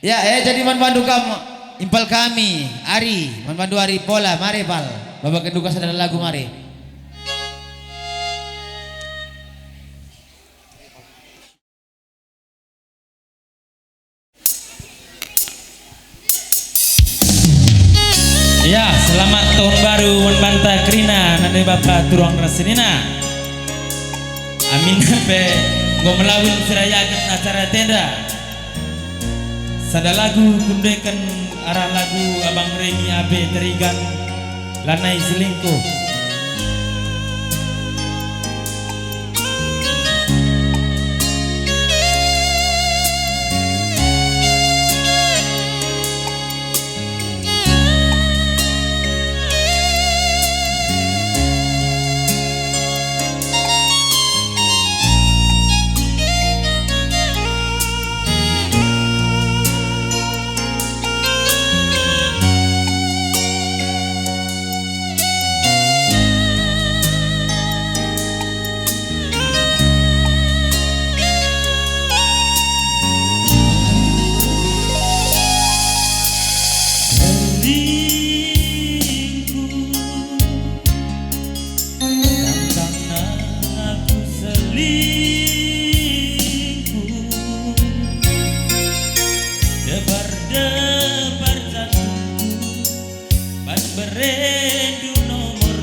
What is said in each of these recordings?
Ya, jadi manpandu kamu impal kami Ari, manpandu Ari pola, mari pal. Bapak keduka sadar lagu mari. Ya, selamat tahun baru Manbanta Krina nanti Bapak Turuang Rasinina. Amin pe ngomelawin sirayakan acara tenda. Sada lagu kundekan arah lagu Abang Remi Abe Terigan Lanai Selingkuh. Beredu nomor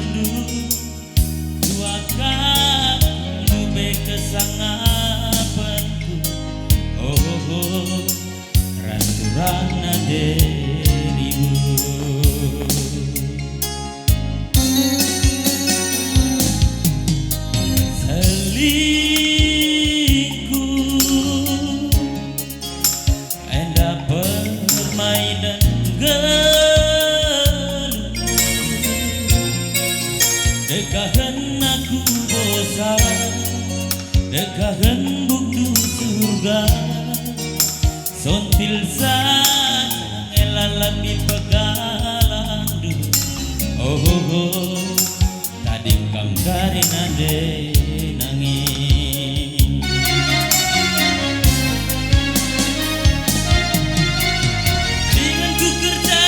dua kamu kesangapanku. Oh, ranturana deribu. Selingkuh enda permainan dekahan aku bosan, dekahan bukti surga, sontil sang elalan di pegalandu. Oh, tadi kang karin ade nangis. Dengan ku kerja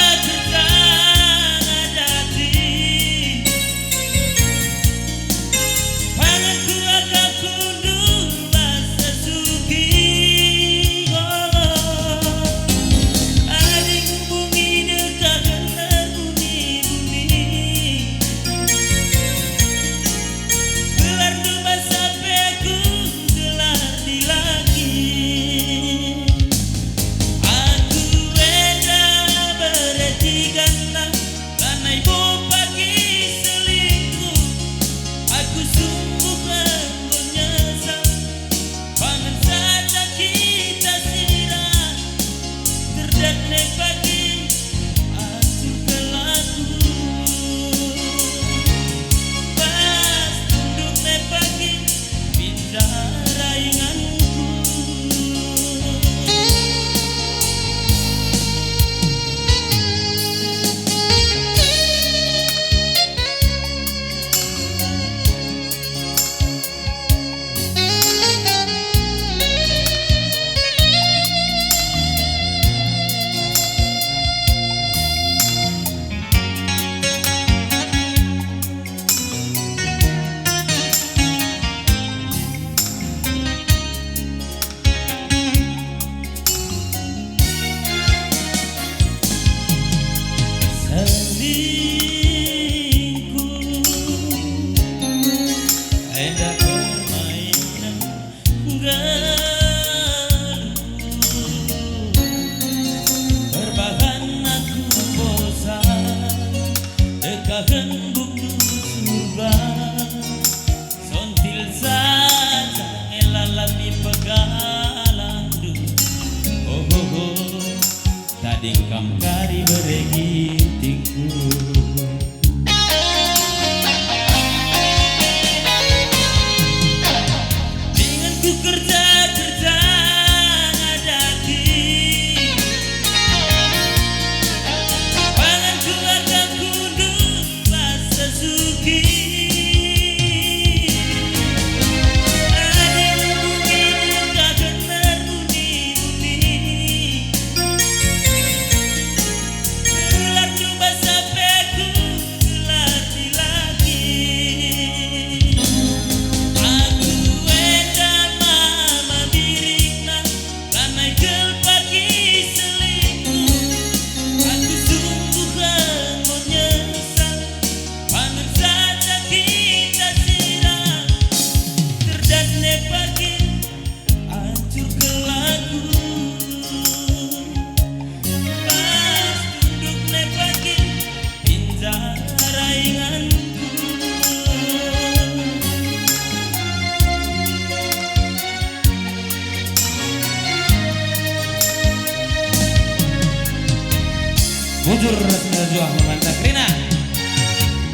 bujur rasina juang membantah Krina.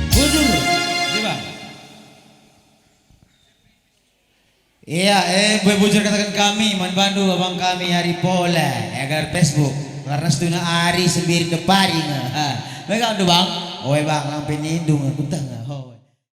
Bujur, coba. Iya, bujur katakan kami, manbandu abang kami hari pola, agar Facebook. Karena setuna hari sendiri keparing. Mereka udah bang, oh bang, lampe nindung, aku tengah.